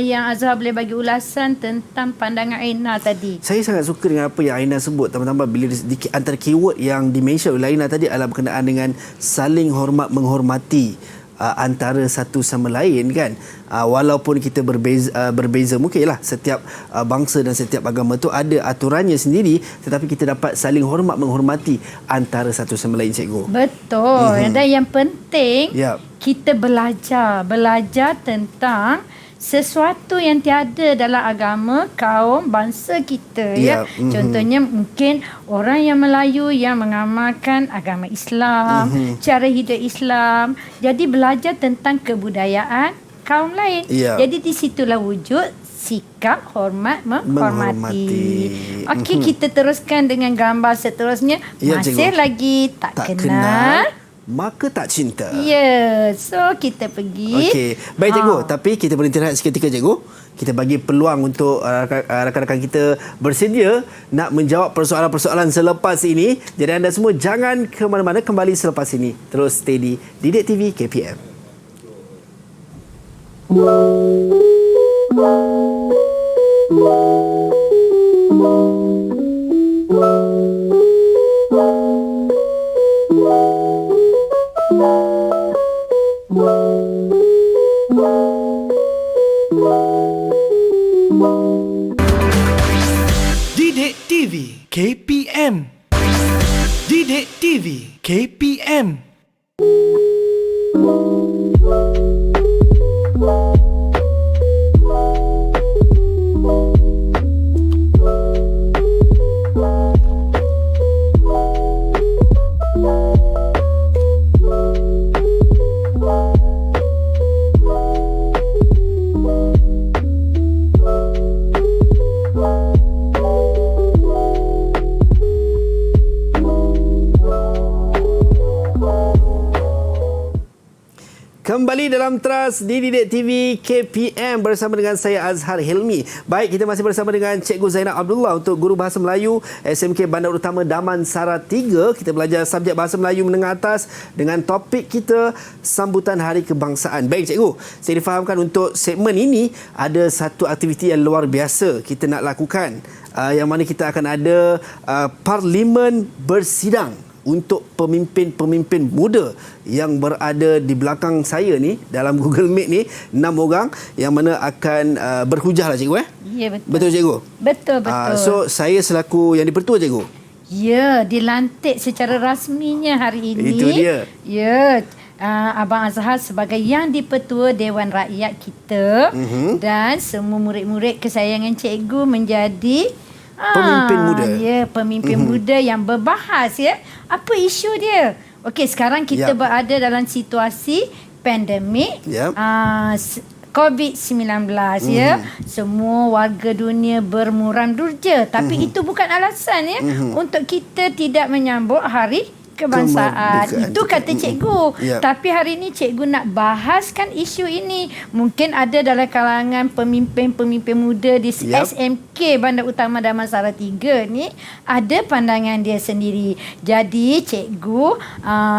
yang Azhar boleh bagi ulasan tentang pandangan Aina tadi? Saya sangat suka dengan apa yang Aina sebut, tambah-tambah bila antara keyword yang dimention oleh Aina tadi adalah berkenaan dengan saling hormat menghormati antara satu sama lain kan. Walaupun kita berbeza mungkinlah setiap bangsa dan setiap agama tu ada aturannya sendiri, tetapi kita dapat saling hormat menghormati antara satu sama lain, cikgu. Betul. Dan yang penting kita belajar tentang sesuatu yang tiada dalam agama kaum bangsa kita ya. Contohnya mungkin orang yang Melayu yang mengamalkan agama Islam, cara hidup Islam. Jadi belajar tentang kebudayaan kaum lain. Jadi di situlah wujud sikap hormat menghormati. Okey, kita teruskan dengan gambar seterusnya. Masih lagi tak kenal maka tak cinta. Ya, so kita pergi. Okey, baik cikgu. Tapi kita berhenti rehat seketika, cikgu. Kita bagi peluang untuk rakan-rakan kita bersedia nak menjawab persoalan-persoalan selepas ini. Jadi anda semua jangan ke mana-mana, kembali selepas ini. Terus stay di Didik TV KPM. Didik TV KPM. Didik TV KPM. kembali dalam Teras di Didik TV KPM bersama dengan saya Azhar Hilmi. Baik, kita masih bersama dengan Cikgu Zainab Abdullah untuk Guru Bahasa Melayu SMK Bandar Utama Damansara 3. Kita belajar subjek Bahasa Melayu menengah atas dengan topik kita sambutan Hari Kebangsaan. Baik Cikgu, saya difahamkan untuk segmen ini ada satu aktiviti yang luar biasa kita nak lakukan. Yang mana kita akan ada Parlimen bersidang untuk pemimpin-pemimpin muda yang berada di belakang saya ni dalam Google Meet ni 6 orang yang mana akan berhujah lah cikgu Ya, betul. Betul cikgu? Betul. So saya selaku yang dipertua cikgu. Ya, dilantik secara rasminya hari ini. Itu dia. Ya. Abang Azhar sebagai yang dipertua Dewan Rakyat kita dan semua murid-murid kesayangan cikgu menjadi pemimpin muda. Ya, pemimpin muda yang berbahas ya. Apa isu dia? Okey, sekarang kita berada dalam situasi pandemik. COVID-19 ya. Semua warga dunia bermuram durja, tapi itu bukan alasan ya untuk kita tidak menyambut Hari Kebangsaan. Itu kata cikgu. Tapi hari ini cikgu nak bahaskan isu ini. Mungkin ada dalam kalangan pemimpin-pemimpin muda di SMK Bandar Utama Damansara 3 ni ada pandangan dia sendiri. Jadi cikgu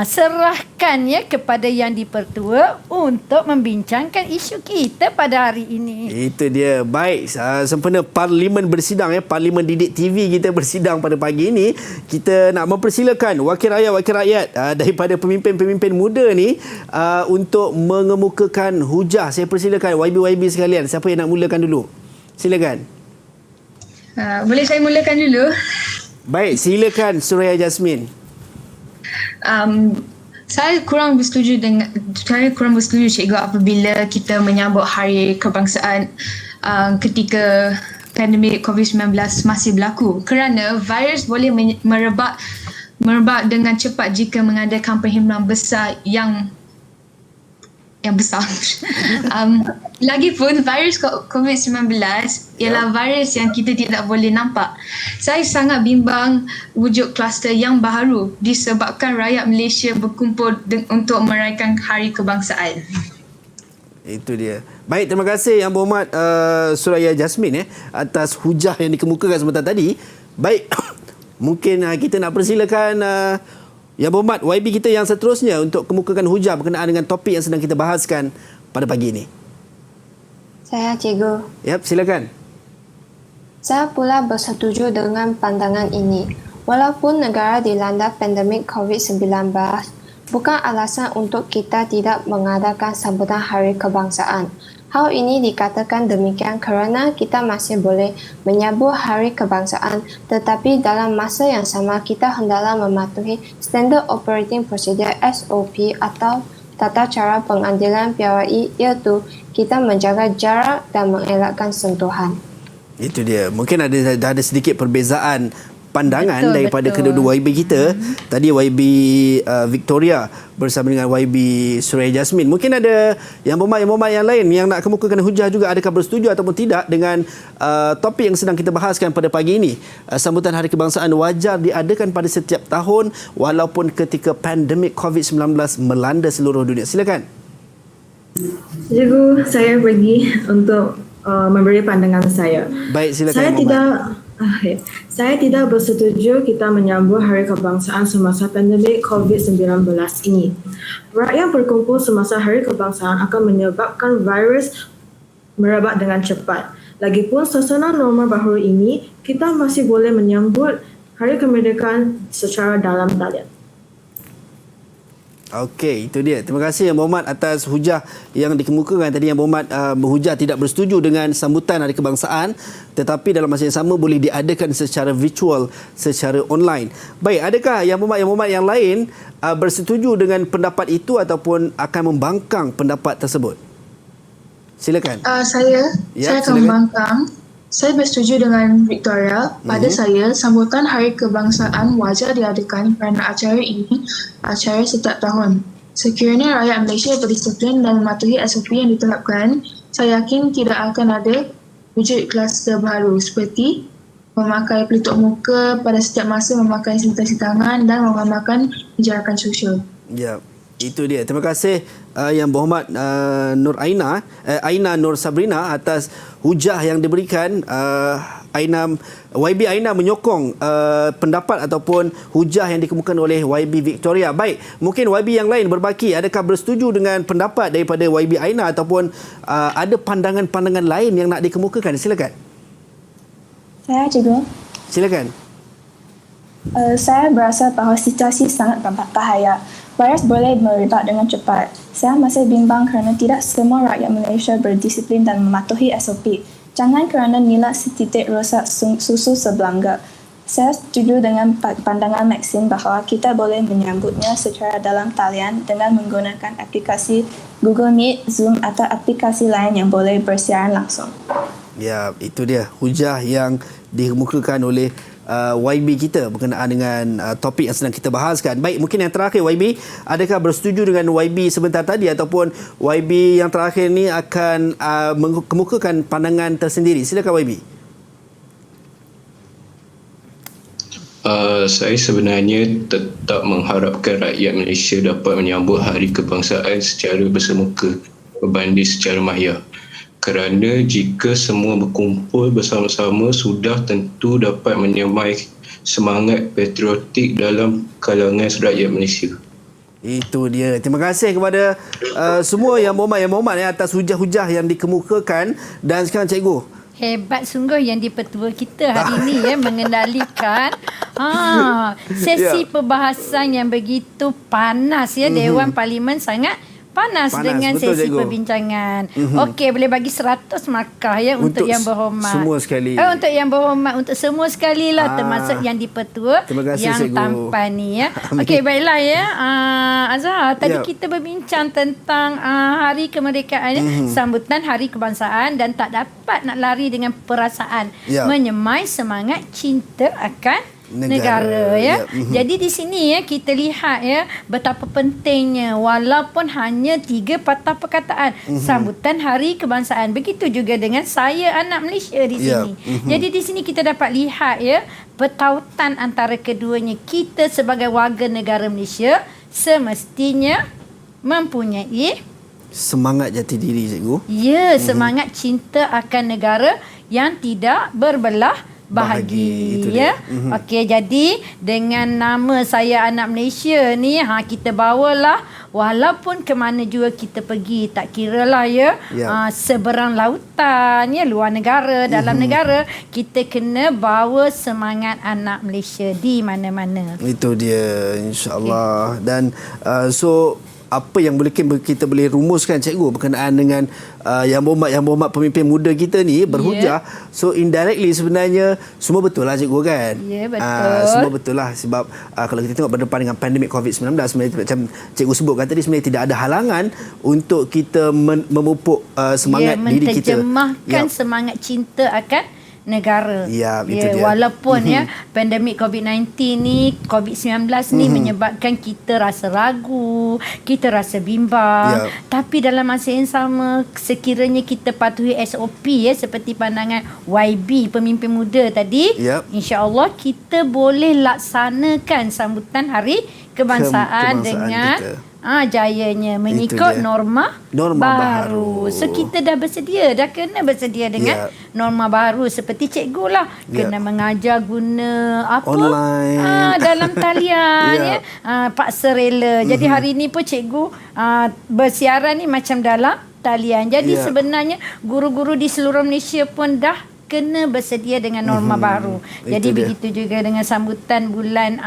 serahkan ya kepada yang dipertua untuk membincangkan isu kita pada hari ini. Itu dia. Baik, sempena Parlimen bersidang ya, Parlimen Didik TV kita bersidang pada pagi ini. Kita nak mempersilakan wakil rakyat daripada pemimpin-pemimpin muda ni untuk mengemukakan hujah. Saya persilakan YB sekalian. Siapa yang nak mulakan dulu? Silakan. Boleh saya mulakan dulu? Baik, silakan Suraya Jasmine. Saya kurang bersetuju cikgu apabila kita menyambut Hari Kebangsaan ketika pandemik COVID-19 masih berlaku, kerana virus boleh merebak dengan cepat jika mengadakan perhimpunan besar yang besar. Lagipun virus COVID-19 ialah virus yang kita tidak boleh nampak. Saya sangat bimbang wujud kluster yang baharu disebabkan rakyat Malaysia berkumpul untuk meraihkan Hari Kebangsaan. Itu dia. Baik, terima kasih Yang Berhormat Suraya Jasmine atas hujah yang dikemukakan sebentar tadi. Baik, mungkin kita nak persilakan Yang Berhormat YB kita yang seterusnya untuk kemukakan hujah berkenaan dengan topik yang sedang kita bahaskan pada pagi ini. Saya cikgu. Yap, silakan. Saya pula bersetuju dengan pandangan ini. Walaupun negara dilanda pandemik COVID-19, bukan alasan untuk kita tidak mengadakan sambutan Hari Kebangsaan. Hal ini dikatakan demikian kerana kita masih boleh menyambut Hari Kebangsaan, tetapi dalam masa yang sama kita hendaklah mematuhi Standard Operating Procedure SOP atau tata cara pengambilan PRI, iaitu kita menjaga jarak dan mengelakkan sentuhan. Itu dia. Mungkin ada sedikit perbezaan pandangan daripada kedua-dua YB kita. Tadi YB Victoria bersama dengan YB Suraya Jasmine. Mungkin ada yang berhormat yang lain yang nak kemukakan hujah juga, adakah bersetuju ataupun tidak dengan topik yang sedang kita bahaskan pada pagi ini. Sambutan Hari Kebangsaan wajar diadakan pada setiap tahun walaupun ketika pandemik COVID-19 melanda seluruh dunia. Silakan. Cikgu, saya pergi untuk memberi pandangan saya. Baik, silakan. Saya tidak bersetuju kita menyambut Hari Kebangsaan semasa pandemik COVID-19 ini. Rakyat berkumpul semasa Hari Kebangsaan akan menyebabkan virus merebak dengan cepat. Lagipun suasana normal baru ini, kita masih boleh menyambut Hari Kemerdekaan secara dalam talian. Okey, itu dia. Terima kasih Yang Berhormat atas hujah yang dikemukakan tadi. Yang Berhormat berhujah tidak bersetuju dengan sambutan Hari Kebangsaan, tetapi dalam masa yang sama boleh diadakan secara virtual, secara online. Baik, adakah Yang Berhormat yang lain bersetuju dengan pendapat itu ataupun akan membangkang pendapat tersebut? Silakan. Saya akan membangkang. Saya bersetuju dengan Victoria. Pada saya, sambutan Hari Kebangsaan wajar diadakan kerana acara ini acara setiap tahun. Sekiranya rakyat Malaysia berdisiplin dan mematuhi SOP yang ditetapkan, saya yakin tidak akan ada wujud kluster baru seperti memakai pelitup muka pada setiap masa, memakai sanitasi tangan dan mengamalkan jarakan sosial. Ya, itu dia. Terima kasih Yang Berhormat Nur Aina Nur Sabrina atas hujah yang diberikan. YB Aina menyokong pendapat ataupun hujah yang dikemukakan oleh YB Victoria. Baik, mungkin YB yang lain berbaki, adakah bersetuju dengan pendapat daripada YB Aina ataupun ada pandangan-pandangan lain yang nak dikemukakan? Silakan. Saya cikgu. Silakan. Saya berasa bahawa situasi sangat berbahaya. Virus boleh merebak dengan cepat. Saya masih bimbang kerana tidak semua rakyat Malaysia berdisiplin dan mematuhi SOP. Jangan kerana nilai setitik rosak susu sebelangga. Saya setuju dengan pandangan Maxine bahawa kita boleh menyambutnya secara dalam talian dengan menggunakan aplikasi Google Meet, Zoom atau aplikasi lain yang boleh bersiaran langsung. Ya, itu dia hujah yang dikemukakan oleh YB kita berkenaan dengan topik yang sedang kita bahaskan. Baik, mungkin yang terakhir YB, adakah bersetuju dengan YB sebentar tadi ataupun YB yang terakhir ni akan mengemukakan pandangan tersendiri? Silakan YB. Saya sebenarnya tetap mengharapkan rakyat Malaysia dapat menyambut Hari Kebangsaan secara bersemuka berbanding secara maya. Kerana jika semua berkumpul bersama-sama sudah tentu dapat menyemai semangat patriotik dalam kalangan rakyat Malaysia. Itu dia. Terima kasih kepada semua yang berhormat atas hujah-hujah yang dikemukakan. Dan sekarang cikgu, hebat sungguh yang di-Pertua kita hari ini mengendalikan sesi perbahasan yang begitu panas Dewan Parlimen sangat panas dengan betul, sesi cikgu. Perbincangan. Okey, boleh bagi 100 markah untuk yang berhormat. Semua sekali. Untuk yang berhormat, untuk semua sekali lah, termasuk yang di-Pertua yang cikgu. tampan ni Okey, baiklah Azhar, tadi kita berbincang tentang Hari Kemerdekaan, sambutan Hari Kebangsaan, dan tak dapat nak lari dengan perasaan menyemai semangat cinta akan negara Jadi di sini kita lihat betapa pentingnya walaupun hanya 3 patah perkataan sambutan Hari Kebangsaan. Begitu juga dengan saya anak Malaysia di sini. Jadi di sini kita dapat lihat bertautan antara keduanya. Kita sebagai warga negara Malaysia semestinya mempunyai semangat jati diri, cikgu. Semangat cinta akan negara yang tidak berbelah bahagi Okey, jadi dengan nama saya anak Malaysia ni kita bawalah walaupun ke mana juga kita pergi, tak kiralah seberang lautan luar negara, dalam negara, kita kena bawa semangat anak Malaysia di mana-mana. Itu dia, insya-Allah. Dan apa yang kita boleh rumuskan, cikgu, berkenaan dengan yang berhormat pemimpin muda kita ni berhujah. So indirectly sebenarnya semua betul lah, cikgu, kan? Ya, betul. Semua betul lah, sebab kalau kita tengok berdepan dengan pandemik COVID-19, sebenarnya macam cikgu sebutkan tadi, sebenarnya tidak ada halangan untuk kita memupuk semangat diri kita. Menterjemahkan semangat cinta akan negara. Itu dia. Walaupun pandemik COVID-19 ni, COVID-19 ni menyebabkan kita rasa ragu, kita rasa bimbang, tapi dalam masa yang sama, sekiranya kita patuhi SOP seperti pandangan YB pemimpin muda tadi, insya-Allah kita boleh laksanakan sambutan Hari Kebangsaan dengan jayanya mengikut norma baru. So kita dah bersedia, dah kena bersedia dengan norma baru, seperti cikgu lah kena mengajar guna online, dalam talian paksa rela. Jadi hari ni pun cikgu bersiaran ni macam dalam talian. Jadi sebenarnya guru-guru di seluruh Malaysia pun dah kena bersedia dengan norma baru. Jadi begitu juga dengan sambutan bulan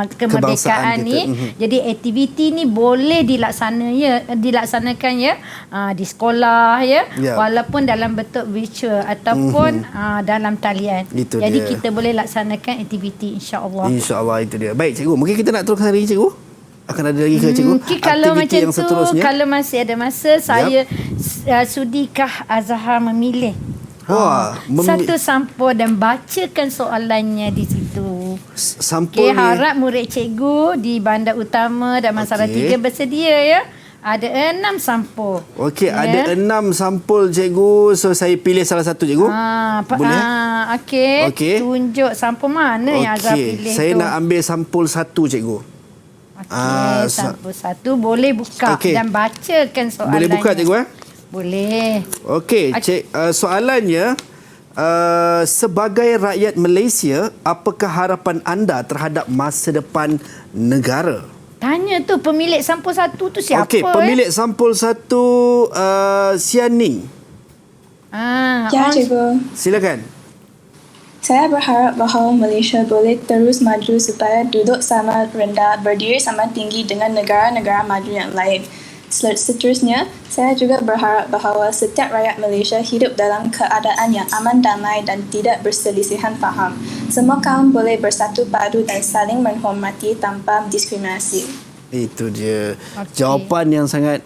kemerdekaan ni. Jadi aktiviti ni boleh dilaksanakan di sekolah walaupun dalam bentuk virtual ataupun dalam talian. Jadi kita boleh laksanakan aktiviti, insya-Allah. Insya-Allah, itu dia. Baik, cikgu, mungkin kita nak teruskan hari, cikgu. Akan ada lagi ke, cikgu? Kalau macam yang tu, seterusnya, kalau masih ada masa, saya sudikah Azhar memilih satu sampul dan bacakan soalannya di situ. Sampul harap murid cikgu di Bandar Utama dan Masalah 3 bersedia Ada 6 sampul. Okey, ada 6 sampul, cikgu. So saya pilih salah satu, cikgu. Boleh? Okey. Tunjuk sampul mana yang Azhar pilih saya tu. nak ambil sampul 1, cikgu. Sampul satu boleh buka dan bacakan soalannya. Boleh buka cikgu Boleh. Okey, soalannya sebagai rakyat Malaysia, apakah harapan anda terhadap masa depan negara? Tanya tu pemilik sampul satu tu siapa? Okey, pemilik sampul satu Sianing. Ya, cikgu. Silakan. Saya berharap bahawa Malaysia boleh terus maju supaya duduk sama rendah, berdiri sama tinggi dengan negara-negara maju yang lain. Seterusnya, saya juga berharap bahawa setiap rakyat Malaysia hidup dalam keadaan yang aman, damai dan tidak berselisihan faham. Semua kaum boleh bersatu padu dan saling menghormati tanpa diskriminasi. Itu dia. Jawapan yang sangat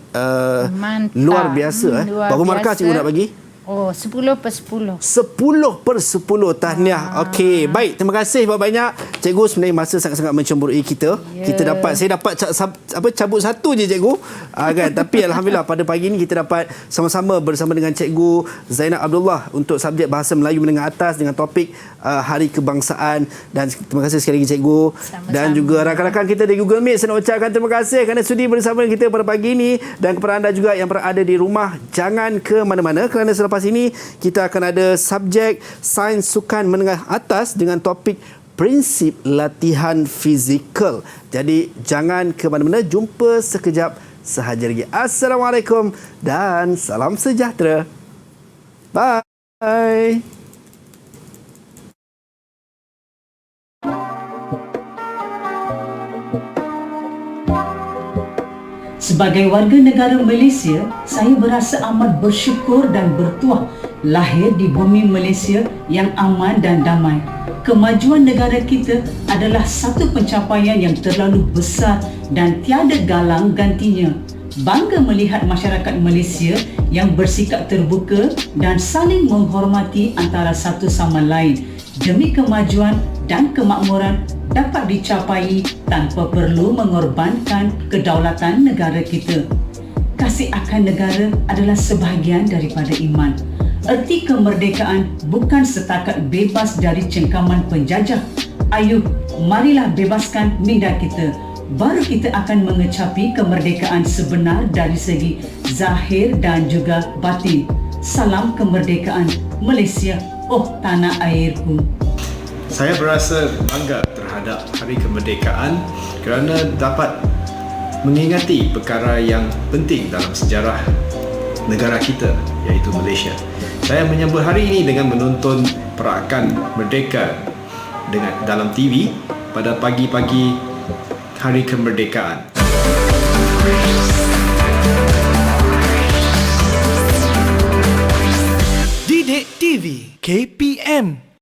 luar biasa. Berapa markah cikgu nak bagi? 10/10. 10/10 tahniah. Okey, baik. Terima kasih banyak. Cikgu sebenarnya masa sangat-sangat mencemburui kita. Saya dapat cabut satu je cikgu. Kan? Tapi alhamdulillah pada pagi ni kita dapat sama-sama bersama dengan Cikgu Zainab Abdullah untuk subjek bahasa Melayu menengah atas dengan topik Hari Kebangsaan. Dan terima kasih sekali lagi cikgu. Sama-sama. Dan juga rakan-rakan kita di Google Meet, saya nak ucapkan terima kasih kerana sudi bersama dengan kita pada pagi ini. Dan kepada anda juga yang berada di rumah, jangan ke mana-mana kerana selepas ini kita akan ada subjek sains sukan menengah atas dengan topik prinsip latihan fizikal. Jadi jangan ke mana-mana, jumpa sekejap sahaja lagi. Assalamualaikum dan salam sejahtera. Bye. Sebagai warga negara Malaysia, saya berasa amat bersyukur dan bertuah lahir di bumi Malaysia yang aman dan damai. Kemajuan negara kita adalah satu pencapaian yang terlalu besar dan tiada galang gantinya. Bangga melihat masyarakat Malaysia yang bersikap terbuka dan saling menghormati antara satu sama lain demi kemajuan dan kemakmuran dapat dicapai tanpa perlu mengorbankan kedaulatan negara kita. Kasih akan negara adalah sebahagian daripada iman. Erti kemerdekaan bukan setakat bebas dari cengkaman penjajah. Ayuh, marilah bebaskan minda kita. Baru kita akan mengecapi kemerdekaan sebenar dari segi zahir dan juga batin. Salam kemerdekaan Malaysia, oh tanah airku. Saya berasa bangga terhadap Hari Kemerdekaan kerana dapat mengingati perkara yang penting dalam sejarah negara kita, iaitu Malaysia. Saya menyambut hari ini dengan menonton perakan merdeka dalam TV pada pagi-pagi Hari Kemerdekaan. Didik TV KPM